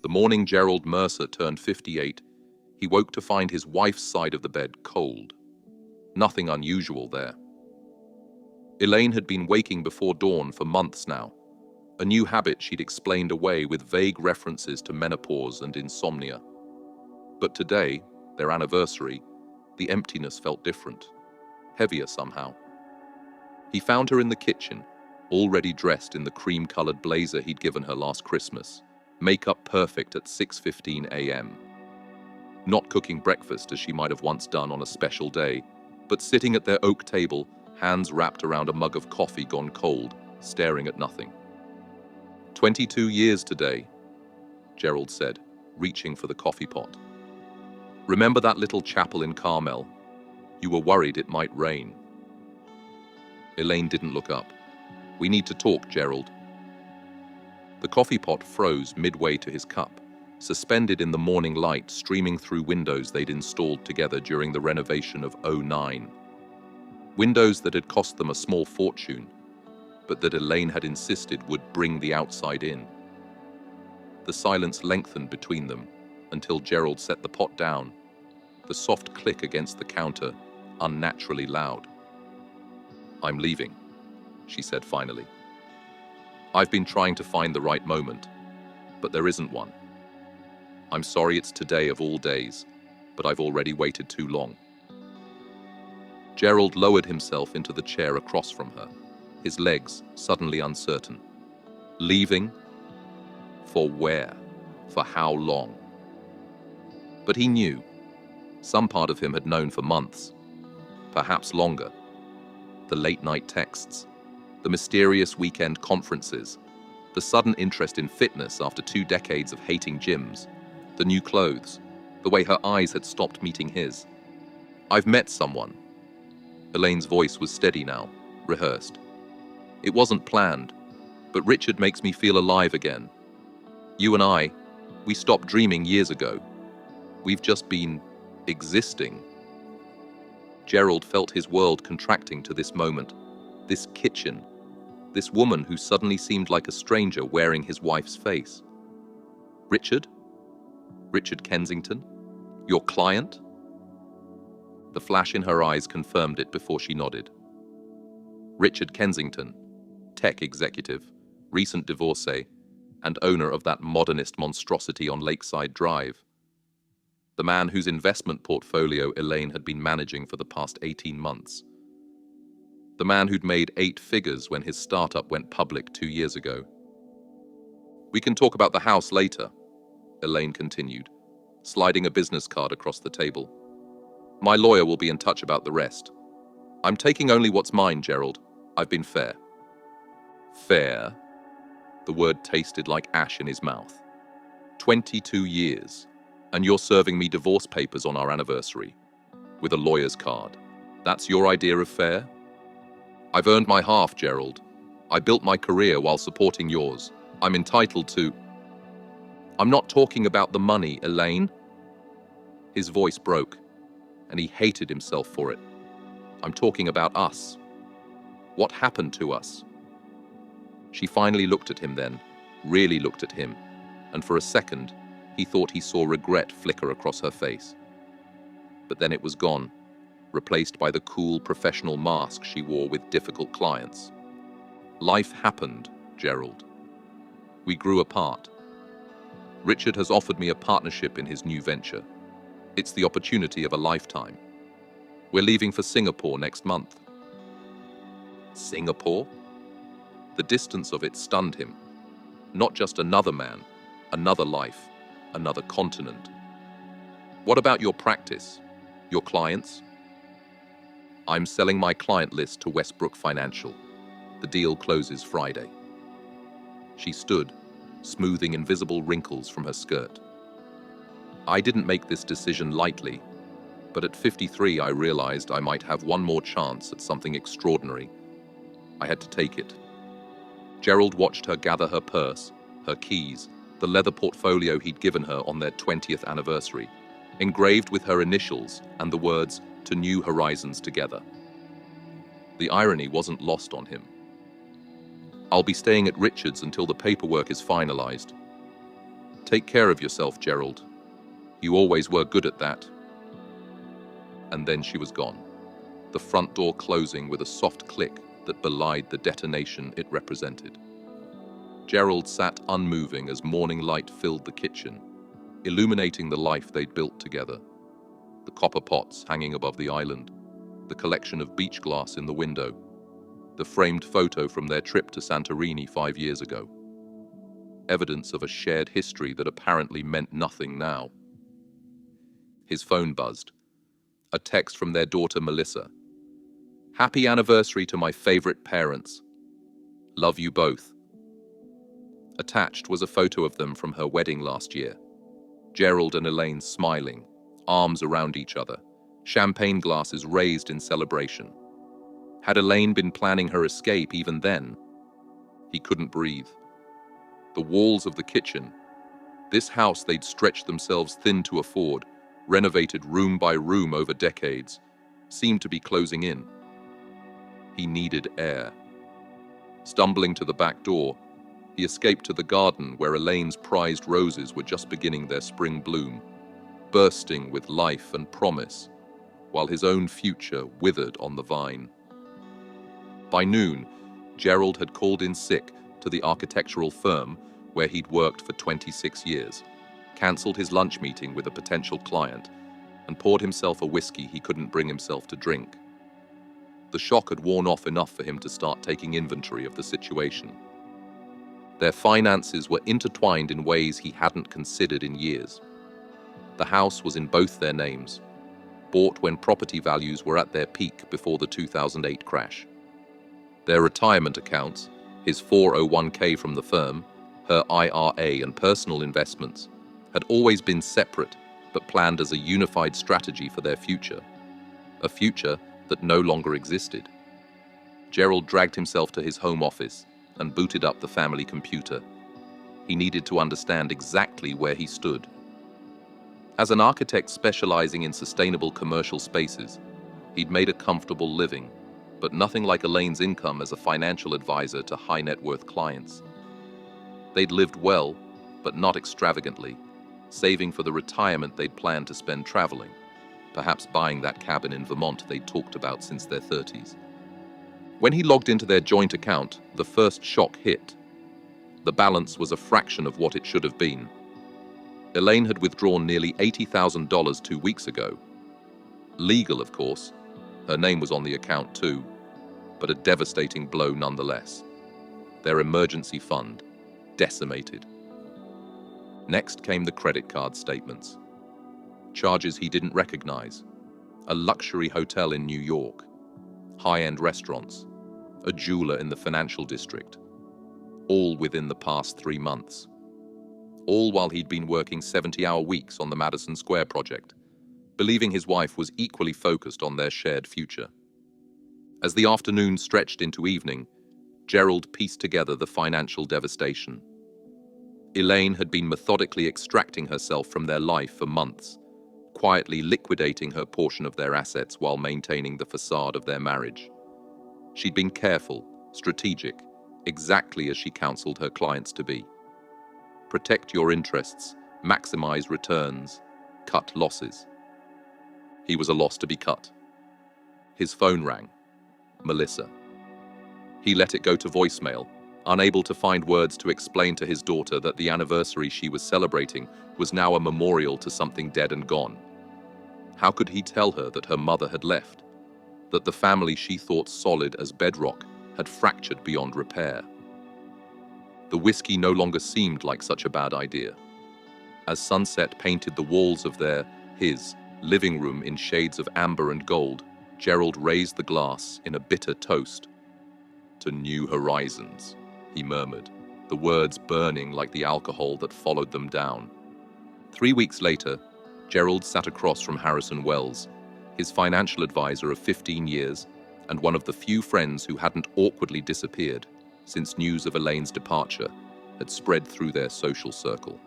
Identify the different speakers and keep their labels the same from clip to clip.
Speaker 1: The morning Gerald Mercer turned 58, he woke to find his wife's side of the bed cold. Nothing unusual there. Elaine had been waking before dawn for months now, a new habit she'd explained away with vague references to menopause and insomnia. But today, their anniversary, the emptiness felt different, heavier somehow. He found her in the kitchen, already dressed in the cream-colored blazer he'd given her last Christmas, makeup perfect at 6:15 a.m. Not cooking breakfast as she might have once done on a special day, but sitting at their oak table, hands wrapped around a mug of coffee gone cold, staring at nothing. 22 years today, Gerald said, reaching for the coffee pot. Remember that little chapel in Carmel? You were worried it might rain. Elaine didn't look up. We need to talk, Gerald. The coffee pot froze midway to his cup, suspended in the morning light streaming through windows they'd installed together during the renovation of '09. Windows that had cost them a small fortune, but that Elaine had insisted would bring the outside in. The silence lengthened between them until Gerald set the pot down, the soft click against the counter unnaturally loud. I'm leaving, she said finally. I've been trying to find the right moment, but there isn't one. I'm sorry it's today of all days, but I've already waited too long. Gerald lowered himself into the chair across from her, his legs suddenly uncertain. Leaving? For where? For how long? But he knew. Some part of him had known for months, perhaps longer. The late-night texts, the mysterious weekend conferences, the sudden interest in fitness after 2 decades of hating gyms, the new clothes, the way her eyes had stopped meeting his. I've met someone. Elaine's voice was steady now, rehearsed. It wasn't planned, but Richard makes me feel alive again. You and I, we stopped dreaming years ago. We've just been existing. Gerald felt his world contracting to this moment, this kitchen, this woman who suddenly seemed like a stranger wearing his wife's face. Richard? Richard Kensington? Your client? The flash in her eyes confirmed it before she nodded. Richard Kensington, tech executive, recent divorcee, and owner of that modernist monstrosity on Lakeside Drive. The man whose investment portfolio Elaine had been managing for the past 18 months. The man who'd made 8 figures when his startup went public 2 years ago. We can talk about the house later, Elaine continued, sliding a business card across the table. My lawyer will be in touch about the rest. I'm taking only what's mine, Gerald. I've been fair. Fair? The word tasted like ash in his mouth. 22 years, and you're serving me divorce papers on our anniversary, with a lawyer's card. That's your idea of fair? I've earned my half, Gerald. I built my career while supporting yours. I'm entitled to... I'm not talking about the money, Elaine. His voice broke, and he hated himself for it. I'm talking about us. What happened to us? She finally looked at him then, really looked at him, and for a second, he thought he saw regret flicker across her face. But then it was gone, replaced by the cool professional mask she wore with difficult clients. Life happened, Gerald. We grew apart. Richard has offered me a partnership in his new venture. It's the opportunity of a lifetime. We're leaving for Singapore next month. Singapore? The distance of it stunned him. Not just another man, another life, another continent. What about your practice? Your clients? I'm selling my client list to Westbrook Financial. The deal closes Friday. She stood, smoothing invisible wrinkles from her skirt. I didn't make this decision lightly, but at 53 I realized I might have one more chance at something extraordinary. I had to take it. Gerald watched her gather her purse, her keys, the leather portfolio he'd given her on their 20th anniversary, engraved with her initials and the words, "To New Horizons Together." The irony wasn't lost on him. I'll be staying at Richard's until the paperwork is finalized. Take care of yourself, Gerald. You always were good at that. And then she was gone, the front door closing with a soft click that belied the detonation it represented. Gerald sat unmoving as morning light filled the kitchen, illuminating the life they'd built together. The copper pots hanging above the island, the collection of beach glass in the window, the framed photo from their trip to Santorini 5 years ago. Evidence of a shared history that apparently meant nothing now. His phone buzzed. A text from their daughter Melissa. "Happy anniversary to my favorite parents. Love you both." Attached was a photo of them from her wedding last year. Gerald and Elaine smiling, arms around each other, champagne glasses raised in celebration. Had Elaine been planning her escape even then? He couldn't breathe. The walls of the kitchen, this house they'd stretched themselves thin to afford, renovated room by room over decades, seemed to be closing in. He needed air. Stumbling to the back door, he escaped to the garden where Elaine's prized roses were just beginning their spring bloom, bursting with life and promise, while his own future withered on the vine. By noon, Gerald had called in sick to the architectural firm where he'd worked for 26 years, cancelled his lunch meeting with a potential client, and poured himself a whiskey he couldn't bring himself to drink. The shock had worn off enough for him to start taking inventory of the situation. Their finances were intertwined in ways he hadn't considered in years. The house was in both their names, bought when property values were at their peak before the 2008 crash. Their retirement accounts, his 401k from the firm, her IRA and personal investments, had always been separate but planned as a unified strategy for their future, a future that no longer existed. Gerald dragged himself to his home office and booted up the family computer. He needed to understand exactly where he stood. As an architect specializing in sustainable commercial spaces, he'd made a comfortable living, but nothing like Elaine's income as a financial advisor to high-net-worth clients. They'd lived well, but not extravagantly, saving for the retirement they'd planned to spend traveling, perhaps buying that cabin in Vermont they'd talked about since their 30s. When he logged into their joint account, the first shock hit. The balance was a fraction of what it should have been. Elaine had withdrawn nearly $80,000 2 weeks ago. Legal, of course. Her name was on the account too, but a devastating blow nonetheless. Their emergency fund, decimated. Next came the credit card statements. Charges he didn't recognize. A luxury hotel in New York. High-end restaurants. A jeweler in the financial district. All within the past 3 months. All while he'd been working 70-hour weeks on the Madison Square project, believing his wife was equally focused on their shared future. As the afternoon stretched into evening, Gerald pieced together the financial devastation. Elaine had been methodically extracting herself from their life for months, quietly liquidating her portion of their assets while maintaining the facade of their marriage. She'd been careful, strategic, exactly as she counseled her clients to be. Protect your interests, maximize returns, cut losses. He was a loss to be cut. His phone rang. Melissa. He let it go to voicemail, unable to find words to explain to his daughter that the anniversary she was celebrating was now a memorial to something dead and gone. How could he tell her that her mother had left, that the family she thought solid as bedrock had fractured beyond repair? The whiskey no longer seemed like such a bad idea. As sunset painted the walls of his living room in shades of amber and gold, Gerald raised the glass in a bitter toast. "To new horizons," he murmured, the words burning like the alcohol that followed them down. 3 weeks later, Gerald sat across from Harrison Wells, his financial advisor of 15 years and one of the few friends who hadn't awkwardly disappeared since news of Elaine's departure had spread through their social circle.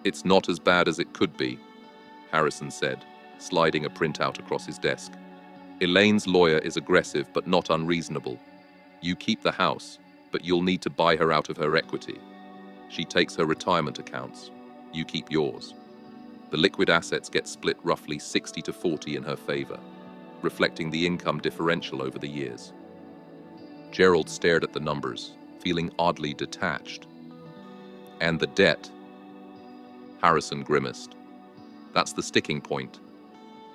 Speaker 1: "It's not as bad as it could be," Harrison said, sliding a printout across his desk. "Elaine's lawyer is aggressive but not unreasonable. You keep the house, but you'll need to buy her out of her equity. She takes her retirement accounts. You keep yours. The liquid assets get split roughly 60 to 40 in her favor, reflecting the income differential over the years. Gerald stared at the numbers, feeling oddly detached. And the debt? Harrison grimaced. That's the sticking point.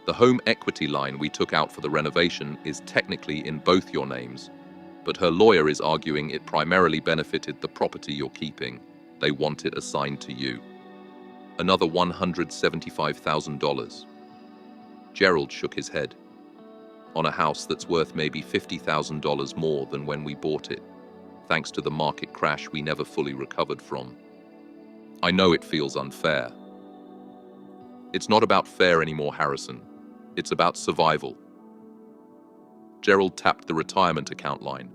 Speaker 1: The home equity line we took out for the renovation is technically in both your names, but her lawyer is arguing it primarily benefited the property you're keeping. They want it assigned to you. Another $175,000. Gerald shook his head. On a house that's worth maybe $50,000 more than when we bought it, thanks to the market crash we never fully recovered from. I know it feels unfair. It's not about fair anymore, Harrison. It's about survival. Gerald tapped the retirement account line.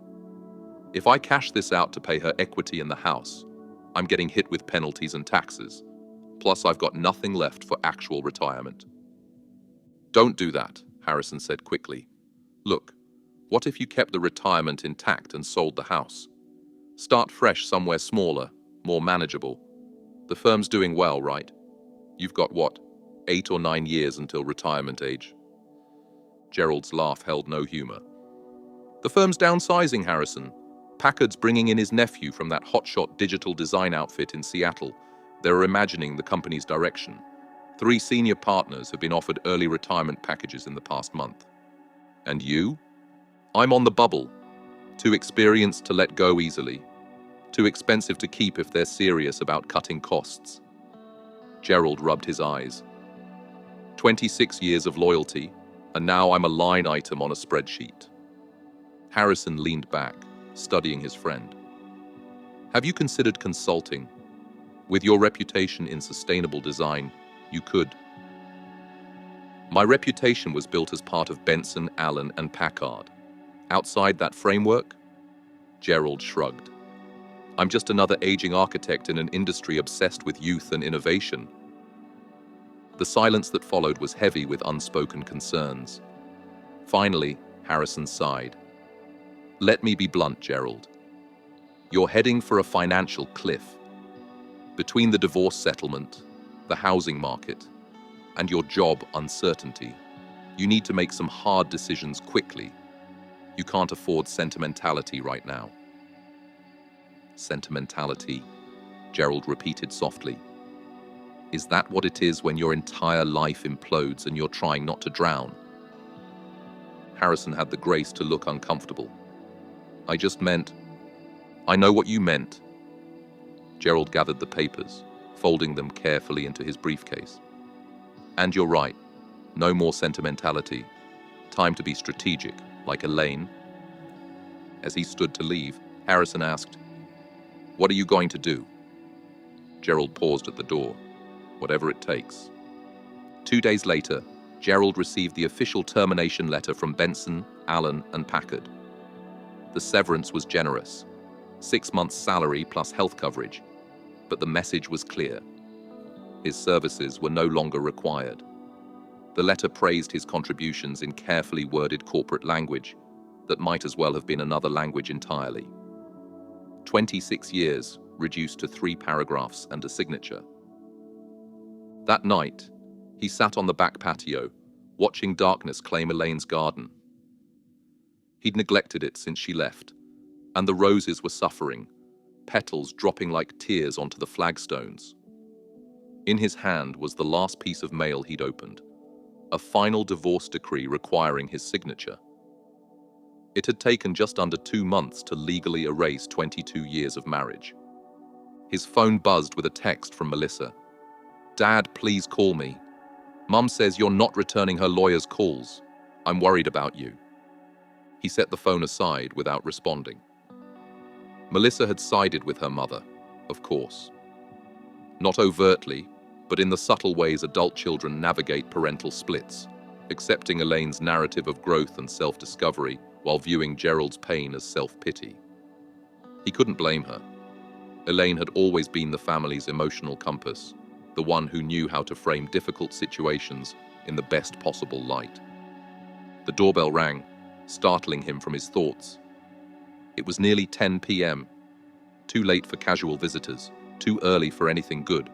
Speaker 1: If I cash this out to pay her equity in the house, I'm getting hit with penalties and taxes. Plus, I've got nothing left for actual retirement. Don't do that, Harrison said quickly. Look, what if you kept the retirement intact and sold the house? Start fresh somewhere smaller, more manageable. The firm's doing well, right? You've got what, 8 or 9 years until retirement age? Gerald's laugh held no humor. The firm's downsizing, Harrison. Packard's bringing in his nephew from that hotshot digital design outfit in Seattle. They're reimagining the company's direction. 3 senior partners have been offered early retirement packages in the past month. And you? I'm on the bubble. Too experienced to let go easily. Too expensive to keep if they're serious about cutting costs. Gerald rubbed his eyes. 26 years of loyalty, and now I'm a line item on a spreadsheet. Harrison leaned back, studying his friend. Have you considered consulting? With your reputation in sustainable design, you could. My reputation was built as part of Benson, Allen, and Packard. Outside that framework? Gerald shrugged. I'm just another aging architect in an industry obsessed with youth and innovation. The silence that followed was heavy with unspoken concerns. Finally, Harrison sighed. Let me be blunt, Gerald. You're heading for a financial cliff. Between the divorce settlement, the housing market, and your job uncertainty, you need to make some hard decisions quickly. You can't afford sentimentality right now. Sentimentality, Gerald repeated softly. Is that what it is when your entire life implodes and you're trying not to drown? Harrison had the grace to look uncomfortable. I just meant, I know what you meant. Gerald gathered the papers, folding them carefully into his briefcase. And you're right, no more sentimentality. Time to be strategic, like Elaine. As he stood to leave, Harrison asked, What are you going to do? Gerald paused at the door. Whatever it takes. 2 days later, Gerald received the official termination letter from Benson, Allen, and Packard. The severance was generous, 6 months' salary plus health coverage, but the message was clear. His services were no longer required. The letter praised his contributions in carefully worded corporate language that might as well have been another language entirely. 26 years reduced to 3 paragraphs and a signature. That night, he sat on the back patio, watching darkness claim Elaine's garden. He'd neglected it since she left, and the roses were suffering, petals dropping like tears onto the flagstones. In his hand was the last piece of mail he'd opened, a final divorce decree requiring his signature. It had taken just under 2 months to legally erase 22 years of marriage. His phone buzzed with a text from Melissa. Dad, please call me. Mum says you're not returning her lawyer's calls. I'm worried about you. He set the phone aside without responding. Melissa had sided with her mother, of course. Not overtly, but in the subtle ways adult children navigate parental splits, accepting Elaine's narrative of growth and self-discovery while viewing Gerald's pain as self-pity. He couldn't blame her. Elaine had always been the family's emotional compass, the one who knew how to frame difficult situations in the best possible light. The doorbell rang, startling him from his thoughts. It was nearly 10 p.m., too late for casual visitors, too early for anything good.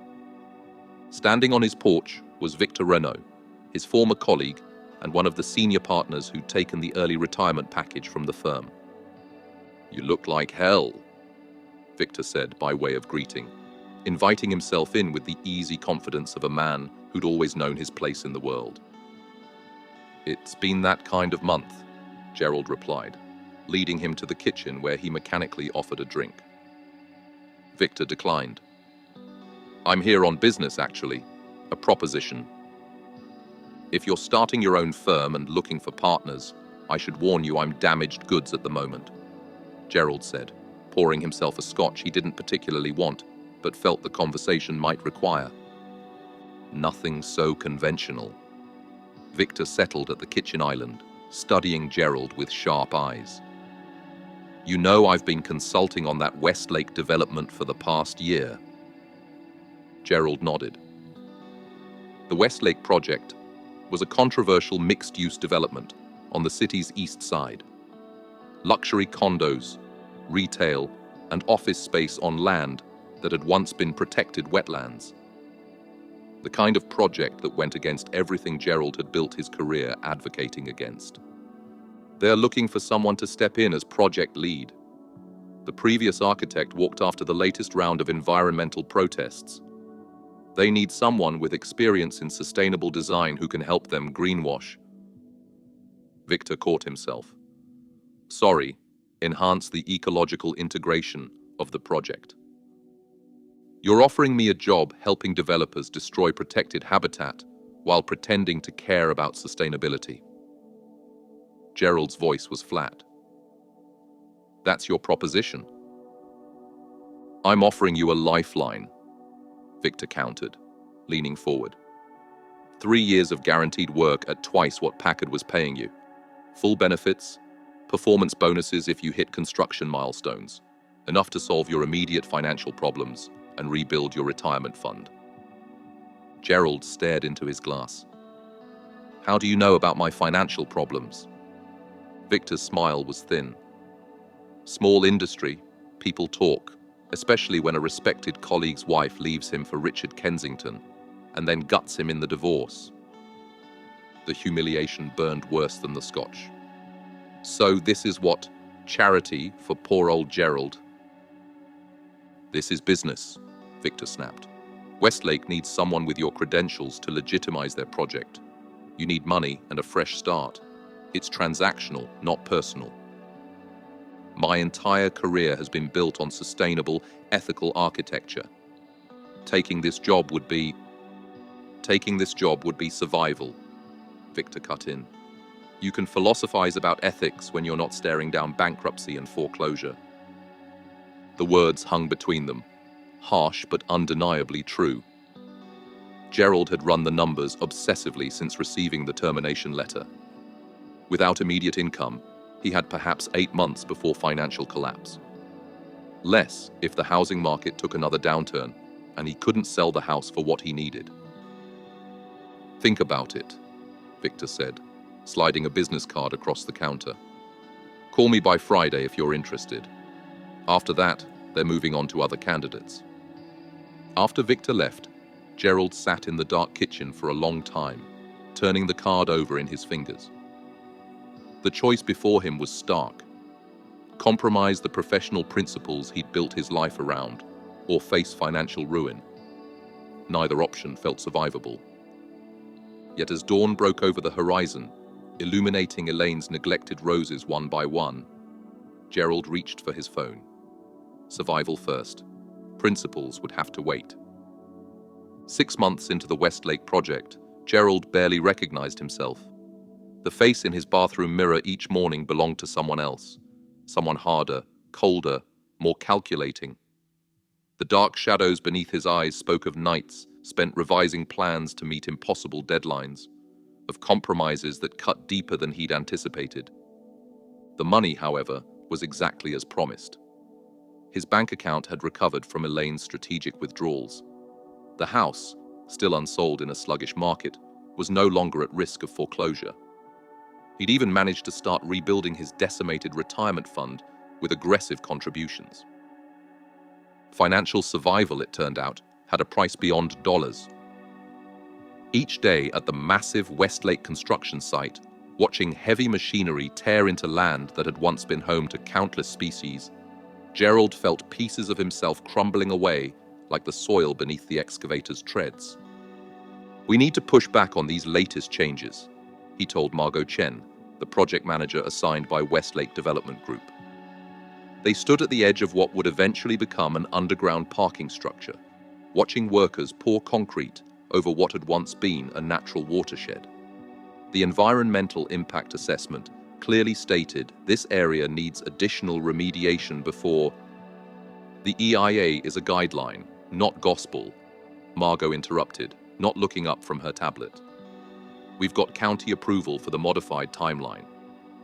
Speaker 1: Standing on his porch was Victor Renault, his former colleague and one of the senior partners who'd taken the early retirement package from the firm. "You look like hell," Victor said by way of greeting, inviting himself in with the easy confidence of a man who'd always known his place in the world. "It's been that kind of month," Gerald replied, leading him to the kitchen where he mechanically offered a drink. Victor declined. "I'm here on business, actually. A proposition. If you're starting your own firm and looking for partners, I should warn you I'm damaged goods at the moment," Gerald said, pouring himself a scotch he didn't particularly want, but felt the conversation might require. "Nothing so conventional." Victor settled at the kitchen island, studying Gerald with sharp eyes. "You know I've been consulting on that Westlake development for the past year." Gerald nodded. The Westlake project was a controversial mixed-use development on the city's east side. Luxury condos, retail, and office space on land that had once been protected wetlands. The kind of project that went against everything Gerald had built his career advocating against. They're looking for someone to step in as project lead. The previous architect walked after the latest round of environmental protests. They need someone with experience in sustainable design who can help them greenwash. Victor caught himself. "Sorry, enhance the ecological integration of the project. You're offering me a job helping developers destroy protected habitat while pretending to care about sustainability." Gerald's voice was flat. "That's your proposition?" "I'm offering you a lifeline," Victor countered, leaning forward. 3 years of guaranteed work at twice what Packard was paying you. Full benefits, performance bonuses if you hit construction milestones, enough to solve your immediate financial problems and rebuild your retirement fund. Gerald stared into his glass. "How do you know about my financial problems?" Victor's smile was thin. "Small industry, people talk, especially when a respected colleague's wife leaves him for Richard Kensington and then guts him in the divorce." The humiliation burned worse than the scotch. "So this is what charity for poor old Gerald?" "This is business," Victor snapped. "Westlake needs someone with your credentials to legitimize their project. You need money and a fresh start. It's transactional, not personal. My entire career has been built on sustainable, ethical architecture. Taking this job would be survival," Victor cut in. "You can philosophize about ethics when you're not staring down bankruptcy and foreclosure." The words hung between them, harsh but undeniably true. Gerald had run the numbers obsessively since receiving the termination letter. Without immediate income, he had perhaps 8 months before financial collapse. Less if the housing market took another downturn and he couldn't sell the house for what he needed. "Think about it," Victor said, sliding a business card across the counter. "Call me by Friday if you're interested. After that, they're moving on to other candidates." After Victor left, Gerald sat in the dark kitchen for a long time, turning the card over in his fingers. The choice before him was stark. Compromise the professional principles he'd built his life around, or face financial ruin. Neither option felt survivable. Yet as dawn broke over the horizon, illuminating Elaine's neglected roses one by one, Gerald reached for his phone. Survival first. Principles would have to wait. 6 months into the Westlake project, Gerald barely recognized himself. The face in his bathroom mirror each morning belonged to someone else. Someone harder, colder, more calculating. The dark shadows beneath his eyes spoke of nights spent revising plans to meet impossible deadlines, of compromises that cut deeper than he'd anticipated. The money, however, was exactly as promised. His bank account had recovered from Elaine's strategic withdrawals. The house, still unsold in a sluggish market, was no longer at risk of foreclosure. He'd even managed to start rebuilding his decimated retirement fund with aggressive contributions. Financial survival, it turned out, had a price beyond dollars. Each day at the massive Westlake construction site, watching heavy machinery tear into land that had once been home to countless species, Gerald felt pieces of himself crumbling away like the soil beneath the excavator's treads. "We need to push back on these latest changes," he told Margot Chen, the project manager assigned by Westlake Development Group. They stood at the edge of what would eventually become an underground parking structure, watching workers pour concrete over what had once been a natural watershed. The environmental impact assessment clearly stated this area needs additional remediation before. "The EIA is a guideline, not gospel," Margot interrupted, not looking up from her tablet. "We've got county approval for the modified timeline.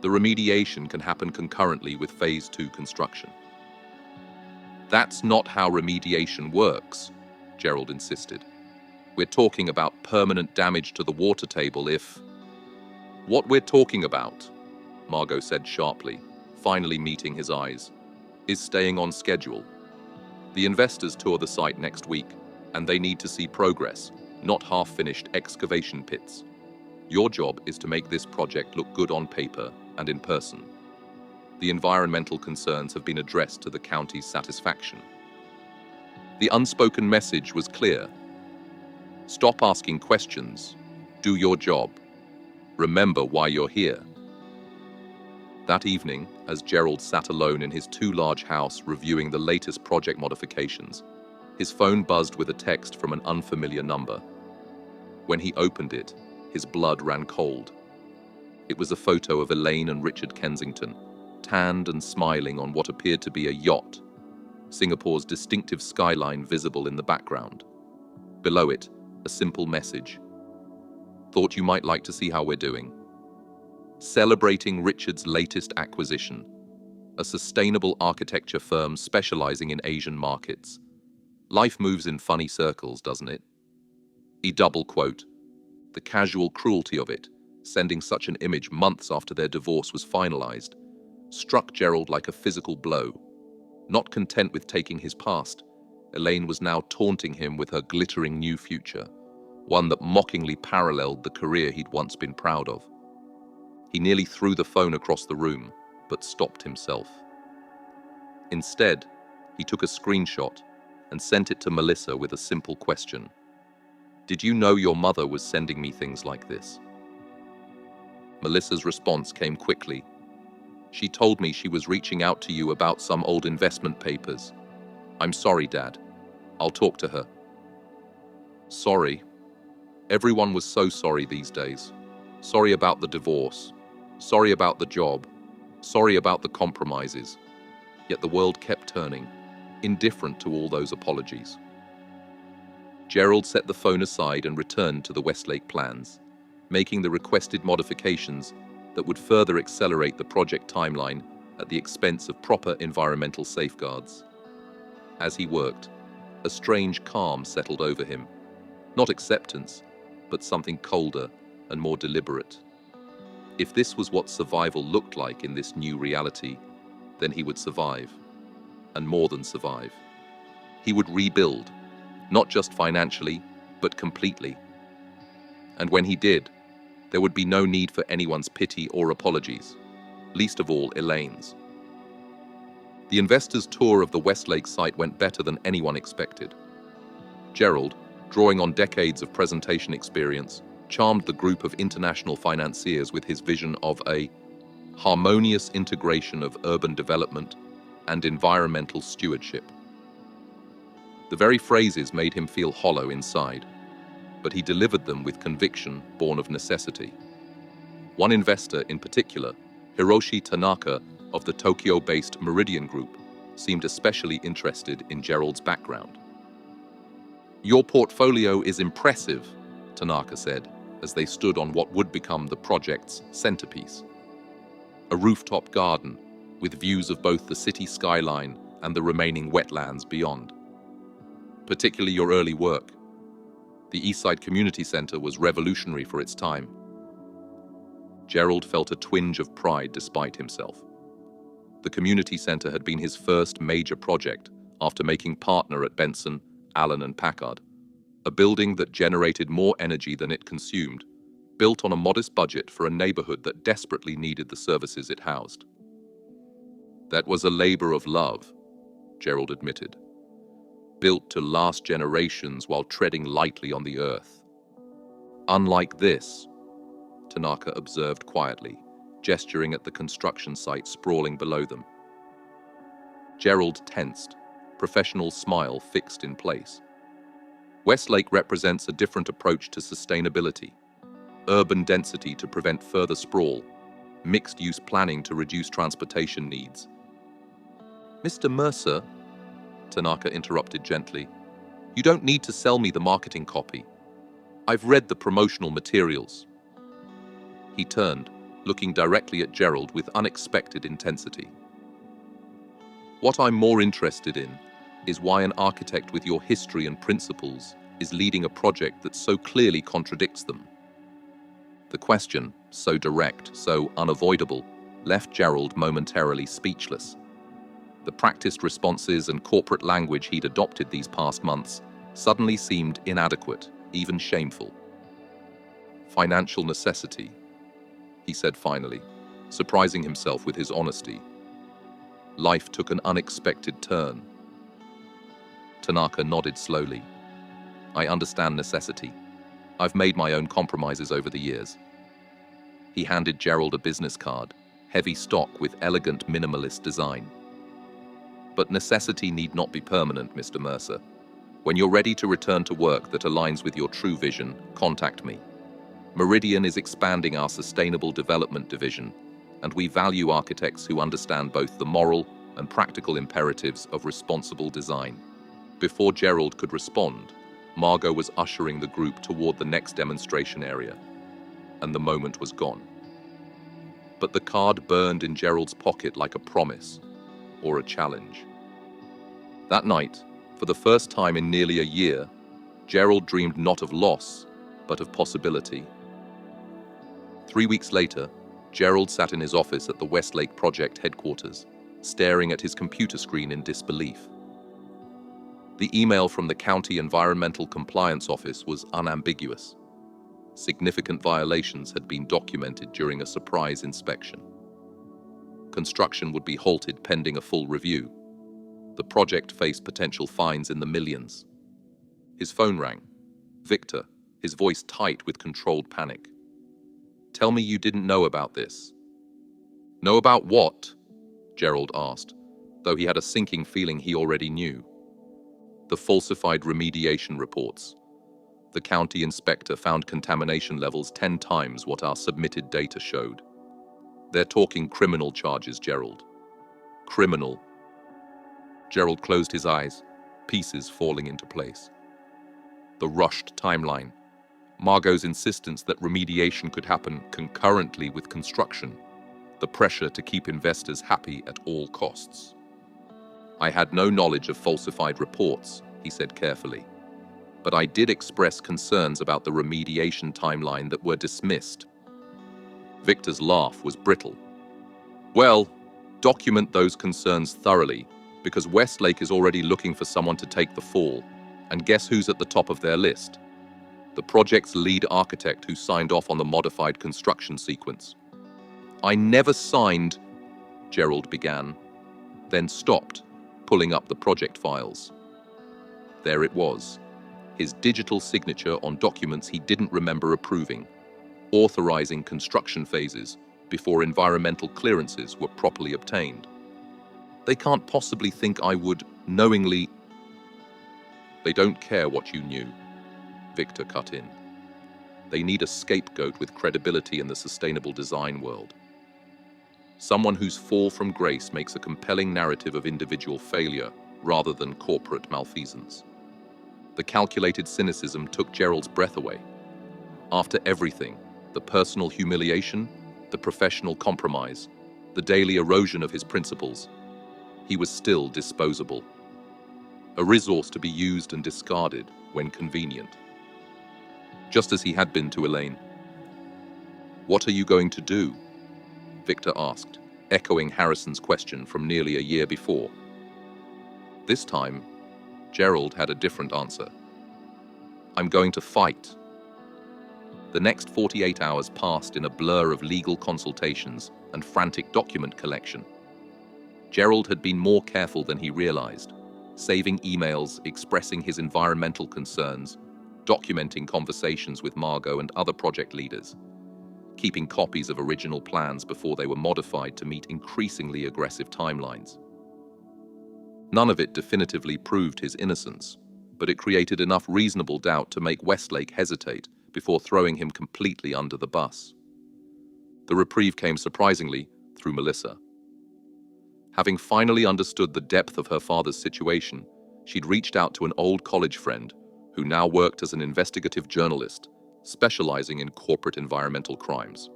Speaker 1: The remediation can happen concurrently with Phase 2 construction." "That's not how remediation works," Gerald insisted. "We're talking about permanent damage to the water table if—" "What we're talking about," Margot said sharply, finally meeting his eyes, "is staying on schedule. The investors tour the site next week, and they need to see progress, not half-finished excavation pits. Your job is to make this project look good on paper and in person. The environmental concerns have been addressed to the county's satisfaction." The unspoken message was clear. Stop asking questions. Do your job. Remember why you're here. That evening, as Gerald sat alone in his too-large house reviewing the latest project modifications, his phone buzzed with a text from an unfamiliar number. When he opened it, his blood ran cold. It was a photo of Elaine and Richard Kensington, tanned and smiling on what appeared to be a yacht, Singapore's distinctive skyline visible in the background. Below it, a simple message. "Thought you might like to see how we're doing. Celebrating Richard's latest acquisition, a sustainable architecture firm specializing in Asian markets. Life moves in funny circles, doesn't it?" He double quote. The casual cruelty of it, sending such an image months after their divorce was finalized, struck Gerald like a physical blow. Not content with taking his past, Elaine was now taunting him with her glittering new future, one that mockingly paralleled the career he'd once been proud of. He nearly threw the phone across the room, but stopped himself. Instead, he took a screenshot and sent it to Melissa with a simple question. "Did you know your mother was sending me things like this?" Melissa's response came quickly. "She told me she was reaching out to you about some old investment papers. I'm sorry, Dad. I'll talk to her." Sorry. Everyone was so sorry these days. Sorry about the divorce. Sorry about the job. Sorry about the compromises. Yet the world kept turning, indifferent to all those apologies. Gerald set the phone aside and returned to the Westlake plans, making the requested modifications that would further accelerate the project timeline at the expense of proper environmental safeguards. As he worked, a strange calm settled over him. Not acceptance, but something colder and more deliberate. If this was what survival looked like in this new reality, then he would survive, and more than survive. He would rebuild, not just financially, but completely. And when he did, there would be no need for anyone's pity or apologies, least of all Elaine's. The investors' tour of the Westlake site went better than anyone expected. Gerald, drawing on decades of presentation experience, charmed the group of international financiers with his vision of a harmonious integration of urban development and environmental stewardship. The very phrases made him feel hollow inside, but he delivered them with conviction born of necessity. One investor in particular, Hiroshi Tanaka of the Tokyo-based Meridian Group, seemed especially interested in Gerald's background. "Your portfolio is impressive," Tanaka said, as they stood on what would become the project's centerpiece. A rooftop garden, with views of both the city skyline and the remaining wetlands beyond. "Particularly your early work. The Eastside Community Center was revolutionary for its time." Gerald felt a twinge of pride despite himself. The community center had been his first major project after making partner at Benson, Allen and Packard. a building that generated more energy than it consumed, built on a modest budget for a neighborhood that desperately needed the services it housed. That was a labor of love, Gerald admitted, built to last generations while treading lightly on the earth. Unlike this, Tanaka observed quietly, gesturing at the construction site sprawling below them. Gerald tensed, professional smile fixed in place. Westlake represents a different approach to sustainability. Urban density to prevent further sprawl, mixed-use planning to reduce transportation needs. Mr. Mercer, Tanaka interrupted gently, you don't need to sell me the marketing copy. I've read the promotional materials. He turned, looking directly at Gerald with unexpected intensity. What I'm more interested in is why an architect with your history and principles is leading a project that so clearly contradicts them. The question, so direct, so unavoidable, left Gerald momentarily speechless. The practiced responses and corporate language he'd adopted these past months suddenly seemed inadequate, even shameful. Financial necessity, he said finally, surprising himself with his honesty. Life took an unexpected turn. Tanaka nodded slowly. I understand necessity. I've made my own compromises over the years. He handed Gerald a business card, heavy stock with elegant minimalist design. But necessity need not be permanent, Mr. Mercer. When you're ready to return to work that aligns with your true vision, contact me. Meridian is expanding our sustainable development division, and we value architects who understand both the moral and practical imperatives of responsible design. Before Gerald could respond, Margot was ushering the group toward the next demonstration area, and the moment was gone. But the card burned in Gerald's pocket like a promise, or a challenge. That night, for the first time in nearly a year, Gerald dreamed not of loss, but of possibility. 3 weeks later, Gerald sat in his office at the Westlake Project headquarters, staring at his computer screen in disbelief. The email from the County Environmental Compliance Office was unambiguous. Significant violations had been documented during a surprise inspection. Construction would be halted pending a full review. The project faced potential fines in the millions. His phone rang. Victor, his voice tight with controlled panic. Tell me you didn't know about this. Know about what? Gerald asked, though he had a sinking feeling he already knew. The falsified remediation reports. The county inspector found contamination levels 10 times what our submitted data showed. They're talking criminal charges, Gerald. Criminal. Gerald closed his eyes, pieces falling into place. The rushed timeline. Margot's insistence that remediation could happen concurrently with construction. The pressure to keep investors happy at all costs. I had no knowledge of falsified reports, he said carefully. But I did express concerns about the remediation timeline that were dismissed. Victor's laugh was brittle. Well, document those concerns thoroughly, because Westlake is already looking for someone to take the fall. And guess who's at the top of their list? The project's lead architect who signed off on the modified construction sequence. I never signed, Gerald began, then stopped, pulling up the project files. There it was, his digital signature on documents he didn't remember approving, authorizing construction phases before environmental clearances were properly obtained. They can't possibly think I would knowingly... They don't care what you knew, Victor cut in. They need a scapegoat with credibility in the sustainable design world. Someone whose fall from grace makes a compelling narrative of individual failure rather than corporate malfeasance. The calculated cynicism took Gerald's breath away. After everything, the personal humiliation, the professional compromise, the daily erosion of his principles, he was still disposable. A resource to be used and discarded when convenient. Just as he had been to Elaine. What are you going to do? Victor asked, echoing Harrison's question from nearly a year before. This time, Gerald had a different answer. I'm going to fight. The next 48 hours passed in a blur of legal consultations and frantic document collection. Gerald had been more careful than he realized, saving emails expressing his environmental concerns, documenting conversations with Margot and other project leaders, keeping copies of original plans before they were modified to meet increasingly aggressive timelines. None of it definitively proved his innocence, but it created enough reasonable doubt to make Westlake hesitate before throwing him completely under the bus. The reprieve came surprisingly through Melissa. Having finally understood the depth of her father's situation, she'd reached out to an old college friend who now worked as an investigative journalist, specializing in corporate environmental crimes.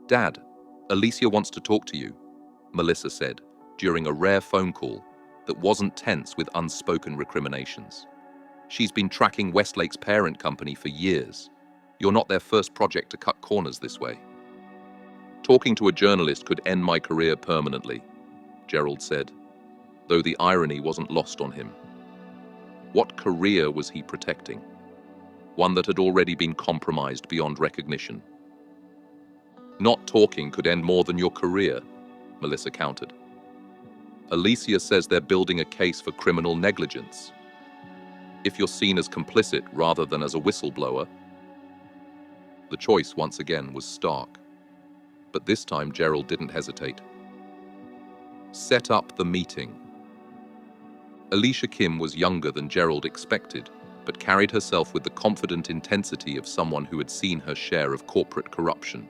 Speaker 1: "Dad, Alicia wants to talk to you," Melissa said during a rare phone call that wasn't tense with unspoken recriminations. "She's been tracking Westlake's parent company for years. You're not their first project to cut corners this way." "Talking to a journalist could end my career permanently," Gerald said, though the irony wasn't lost on him. What career was he protecting? One that had already been compromised beyond recognition. "Not talking could end more than your career," Melissa countered. "Alicia says they're building a case for criminal negligence. If you're seen as complicit rather than as a whistleblower." The choice once again was stark. But this time Gerald didn't hesitate. Set up the meeting. Alicia Kim was younger than Gerald expected, but carried herself with the confident intensity of someone who had seen her share of corporate corruption.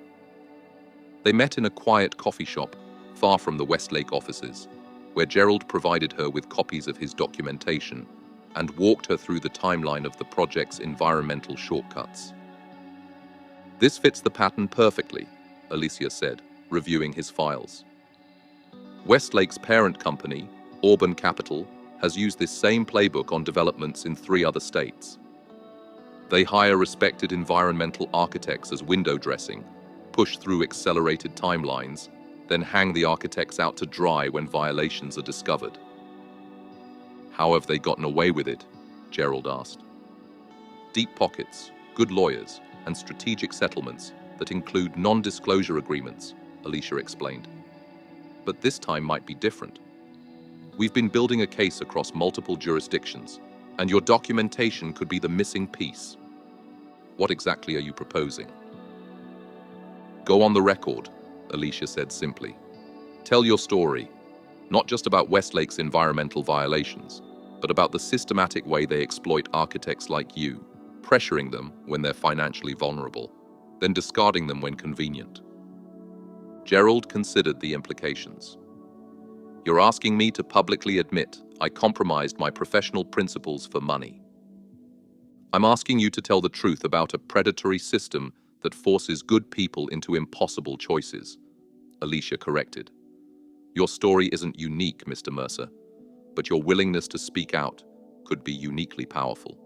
Speaker 1: They met in a quiet coffee shop, far from the Westlake offices, where Gerald provided her with copies of his documentation and walked her through the timeline of the project's environmental shortcuts. "This fits the pattern perfectly," Alicia said, reviewing his files. "Westlake's parent company, Auburn Capital, has used this same playbook on developments in 3 other states. They hire respected environmental architects as window dressing, push through accelerated timelines, then hang the architects out to dry when violations are discovered." "How have they gotten away with it?" Gerald asked. "Deep pockets, good lawyers, and strategic settlements that include non-disclosure agreements," Alicia explained. "But this time might be different. We've been building a case across multiple jurisdictions, and your documentation could be the missing piece." "What exactly are you proposing?" "Go on the record," Alicia said simply. "Tell your story, not just about Westlake's environmental violations, but about the systematic way they exploit architects like you, pressuring them when they're financially vulnerable, then discarding them when convenient." Gerald considered the implications. "You're asking me to publicly admit I compromised my professional principles for money. I'm asking you to tell the truth about a predatory system that forces good people into impossible choices," Alicia corrected. "Your story isn't unique, Mr. Mercer, but your willingness to speak out could be uniquely powerful."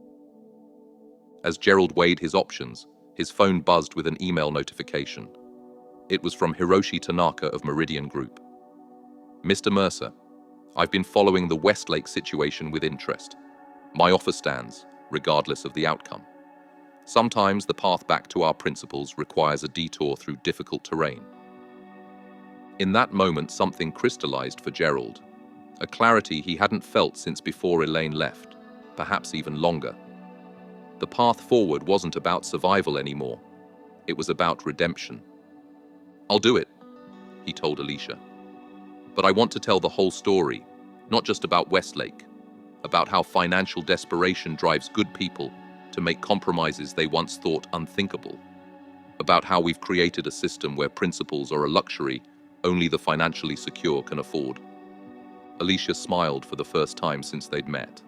Speaker 1: As Gerald weighed his options, his phone buzzed with an email notification. It was from Hiroshi Tanaka of Meridian Group. "Mr. Mercer, I've been following the Westlake situation with interest. My offer stands, regardless of the outcome. Sometimes the path back to our principles requires a detour through difficult terrain." In that moment, something crystallized for Gerald, a clarity he hadn't felt since before Elaine left, perhaps even longer. The path forward wasn't about survival anymore. It was about redemption. "I'll do it," he told Alicia. "But I want to tell the whole story, not just about Westlake, about how financial desperation drives good people to make compromises they once thought unthinkable, about how we've created a system where principles are a luxury only the financially secure can afford." Alicia smiled for the first time since they'd met.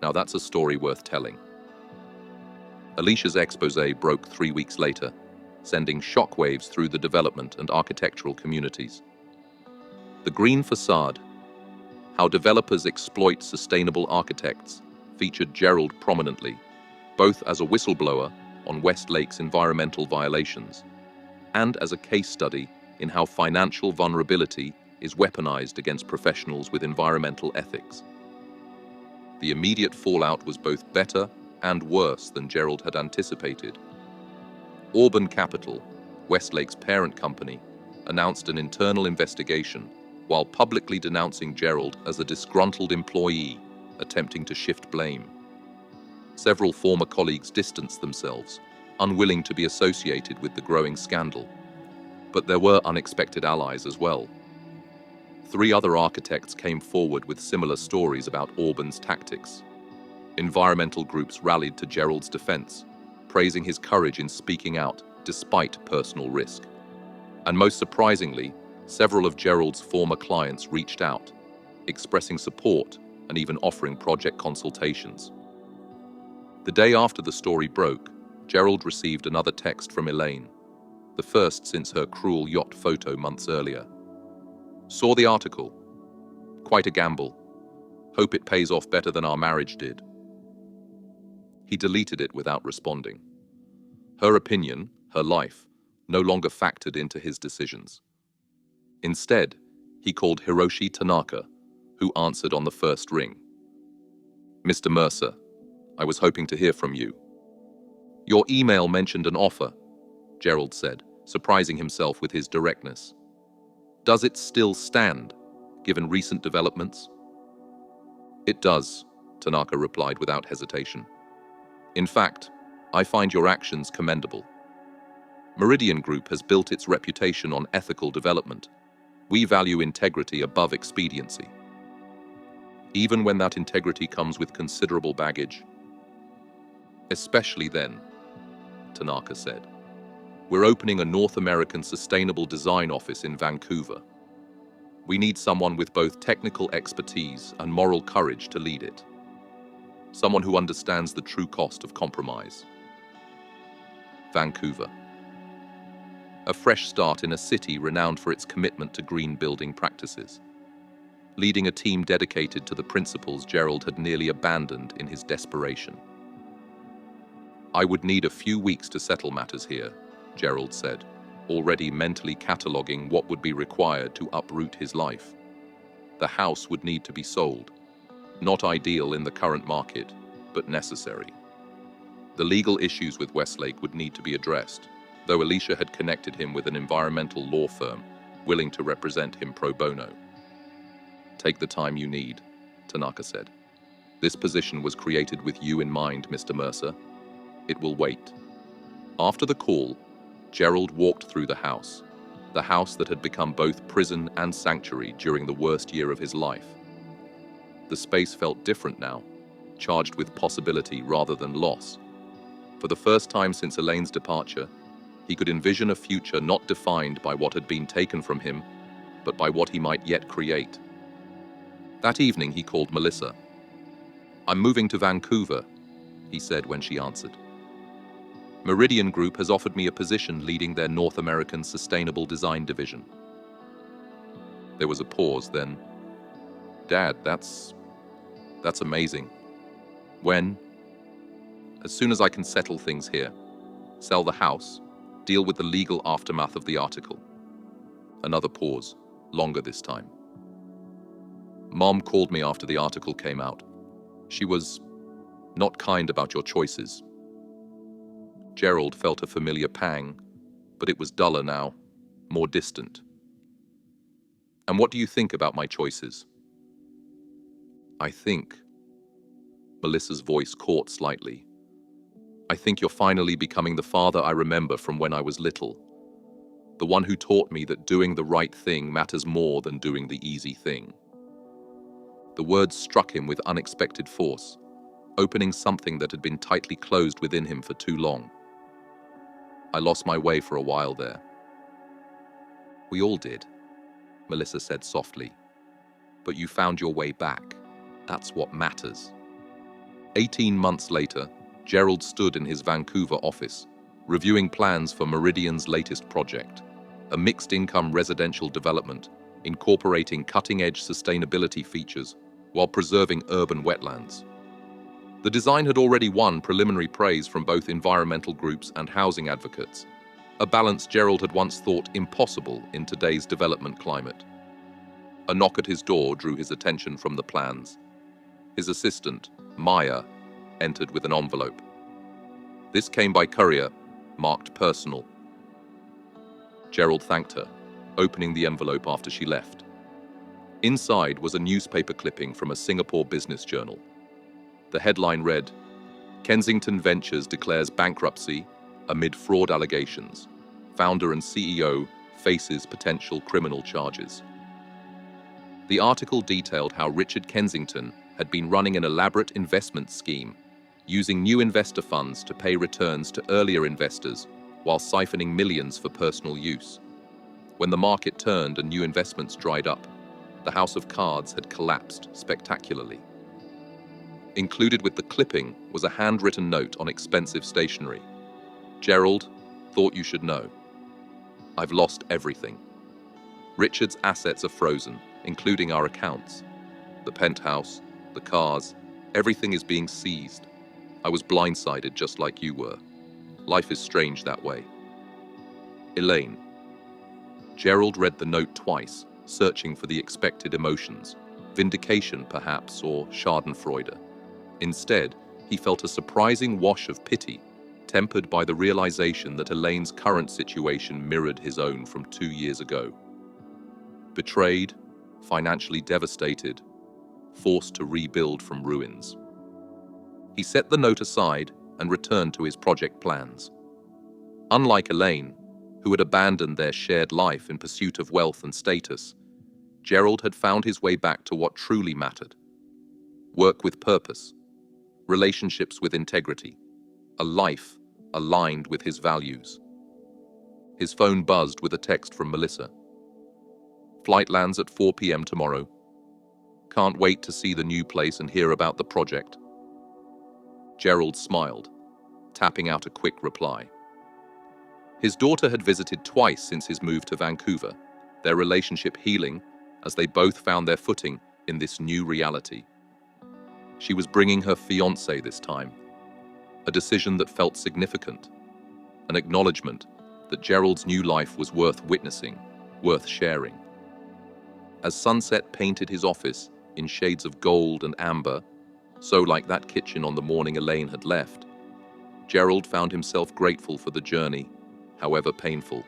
Speaker 1: Now that's a story worth telling. Alicia's exposé broke 3 weeks later, sending shockwaves through the development and architectural communities. The Green Facade, How Developers Exploit Sustainable Architects, featured Gerald prominently, both as a whistleblower on Westlake's environmental violations and as a case study in how financial vulnerability is weaponized against professionals with environmental ethics. The immediate fallout was both better and worse than Gerald had anticipated. Auburn Capital, Westlake's parent company, announced an internal investigation while publicly denouncing Gerald as a disgruntled employee attempting to shift blame. Several former colleagues distanced themselves, unwilling to be associated with the growing scandal. But there were unexpected allies as well. 3 other architects came forward with similar stories about Auburn's tactics. Environmental groups rallied to Gerald's defense, praising his courage in speaking out despite personal risk. And most surprisingly, several of Gerald's former clients reached out, expressing support and even offering project consultations. The day after the story broke, Gerald received another text from Elaine, the first since her cruel yacht photo months earlier. Saw the article. Quite a gamble. Hope it pays off better than our marriage did. He deleted it without responding. Her opinion, her life, no longer factored into his decisions. Instead, he called Hiroshi Tanaka, who answered on the first ring. "Mr. Mercer, I was hoping to hear from you." "Your email mentioned an offer," Gerald said, surprising himself with his directness. "Does it still stand, given recent developments?" "It does," Tanaka replied without hesitation. "In fact, I find your actions commendable. Meridian Group has built its reputation on ethical development. We value integrity above expediency. Even when that integrity comes with considerable baggage." "Especially then," Tanaka said. "We're opening a North American sustainable design office in Vancouver. We need someone with both technical expertise and moral courage to lead it. Someone who understands the true cost of compromise." Vancouver. A fresh start in a city renowned for its commitment to green building practices, leading a team dedicated to the principles Gerald had nearly abandoned in his desperation. "I would need a few weeks to settle matters here," Gerald said, already mentally cataloguing what would be required to uproot his life. The house would need to be sold. Not ideal in the current market, but necessary. The legal issues with Westlake would need to be addressed, though Alicia had connected him with an environmental law firm willing to represent him pro bono. "Take the time you need," Tanaka said. "This position was created with you in mind, Mr. Mercer. It will wait." After the call, Gerald walked through the house that had become both prison and sanctuary during the worst year of his life. The space felt different now, charged with possibility rather than loss. For the first time since Elaine's departure, he could envision a future not defined by what had been taken from him, but by what he might yet create. That evening he called Melissa. "I'm moving to Vancouver," he said when she answered. "Meridian Group has offered me a position leading their North American Sustainable Design Division." There was a pause, then, "Dad, that's amazing. When?" "As soon as I can settle things here. Sell the house, deal with the legal aftermath of the article." Another pause, longer this time. "Mom called me after the article came out. She was not kind about your choices." Gerald felt a familiar pang, but it was duller now, more distant. "And what do you think about my choices?" "I think," Melissa's voice caught slightly, "I think you're finally becoming the father I remember from when I was little. The one who taught me that doing the right thing matters more than doing the easy thing." The words struck him with unexpected force, opening something that had been tightly closed within him for too long. "I lost my way for a while there." "We all did," Melissa said softly. "But you found your way back. That's what matters." 18 months later, Gerald stood in his Vancouver office, reviewing plans for Meridian's latest project, a mixed-income residential development incorporating cutting-edge sustainability features while preserving urban wetlands. The design had already won preliminary praise from both environmental groups and housing advocates, a balance Gerald had once thought impossible in today's development climate. A knock at his door drew his attention from the plans. His assistant, Maya, entered with an envelope. This came by courier, marked personal. Gerald thanked her, opening the envelope after she left. Inside was a newspaper clipping from a Singapore business journal. The headline read, "Kensington Ventures declares bankruptcy amid fraud allegations. Founder and CEO faces potential criminal charges." The article detailed how Richard Kensington had been running an elaborate investment scheme, using new investor funds to pay returns to earlier investors while siphoning millions for personal use. When the market turned and new investments dried up, the house of cards had collapsed spectacularly. Included with the clipping was a handwritten note on expensive stationery. "Gerald, thought you should know. I've lost everything. Richard's assets are frozen, including our accounts. The penthouse, the cars, everything is being seized. I was blindsided just like you were. Life is strange that way. Elaine." Gerald read the note twice, searching for the expected emotions, vindication perhaps, or schadenfreude. Instead, he felt a surprising wash of pity, tempered by the realization that Elaine's current situation mirrored his own from 2 years ago. Betrayed, financially devastated, forced to rebuild from ruins. He set the note aside and returned to his project plans. Unlike Elaine, who had abandoned their shared life in pursuit of wealth and status, Gerald had found his way back to what truly mattered. Work with purpose, relationships with integrity, a life aligned with his values. His phone buzzed with a text from Melissa. "Flight lands at 4 p.m. tomorrow. Can't wait to see the new place and hear about the project." Gerald smiled, tapping out a quick reply. His daughter had visited twice since his move to Vancouver, their relationship healing as they both found their footing in this new reality. She was bringing her fiancé this time, a decision that felt significant, an acknowledgement that Gerald's new life was worth witnessing, worth sharing. As sunset painted his office in shades of gold and amber, so like that kitchen on the morning Elaine had left, Gerald found himself grateful for the journey, however painful.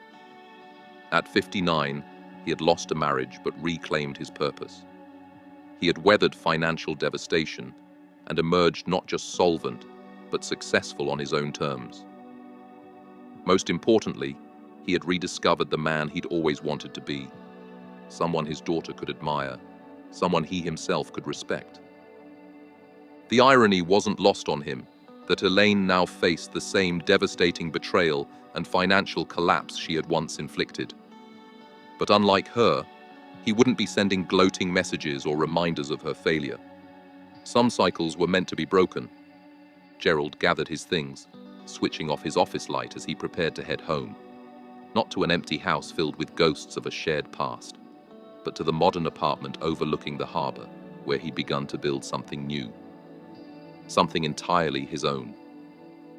Speaker 1: At 59, he had lost a marriage but reclaimed his purpose. He had weathered financial devastation and emerged not just solvent, but successful on his own terms. Most importantly, he had rediscovered the man he'd always wanted to be, someone his daughter could admire, someone he himself could respect. The irony wasn't lost on him that Elaine now faced the same devastating betrayal and financial collapse she had once inflicted. But unlike her, he wouldn't be sending gloating messages or reminders of her failure. Some cycles were meant to be broken. Gerald gathered his things, switching off his office light as he prepared to head home. Not to an empty house filled with ghosts of a shared past, but to the modern apartment overlooking the harbor, where he'd begun to build something new. Something entirely his own.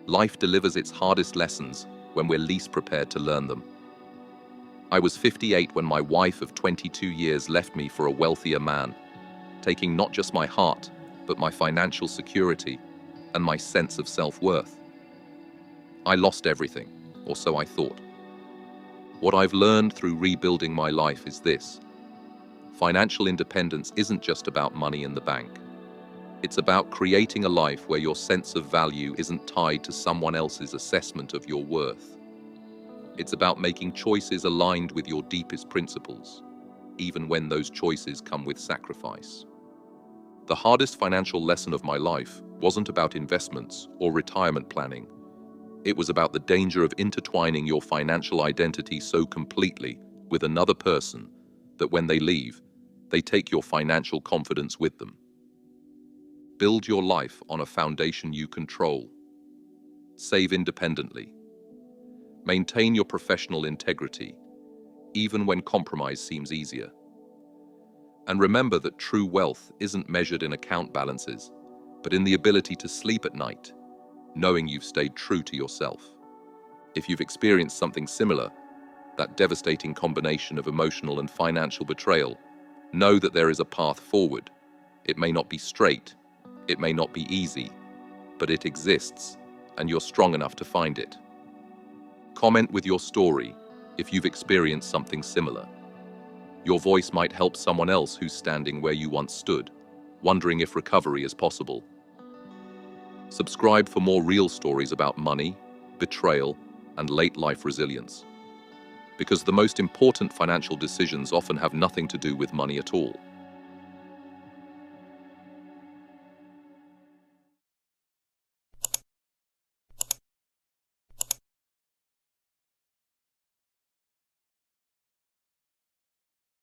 Speaker 1: Life delivers its hardest lessons when we're least prepared to learn them. I was 58 when my wife of 22 years left me for a wealthier man, taking not just my heart, but my financial security and my sense of self-worth. I lost everything, or so I thought. What I've learned through rebuilding my life is this: financial independence isn't just about money in the bank. It's about creating a life where your sense of value isn't tied to someone else's assessment of your worth. It's about making choices aligned with your deepest principles, even when those choices come with sacrifice. The hardest financial lesson of my life wasn't about investments or retirement planning. It was about the danger of intertwining your financial identity so completely with another person that when they leave, they take your financial confidence with them. Build your life on a foundation you control. Save independently. Maintain your professional integrity, even when compromise seems easier. And remember that true wealth isn't measured in account balances, but in the ability to sleep at night, knowing you've stayed true to yourself. If you've experienced something similar, that devastating combination of emotional and financial betrayal, know that there is a path forward. It may not be straight, It may not be easy, but it exists, and you're strong enough to find it. Comment with your story if you've experienced something similar. Your voice might help someone else who's standing where you once stood, wondering if recovery is possible. Subscribe for more real stories about money, betrayal, and late life resilience. Because the most important financial decisions often have nothing to do with money at all.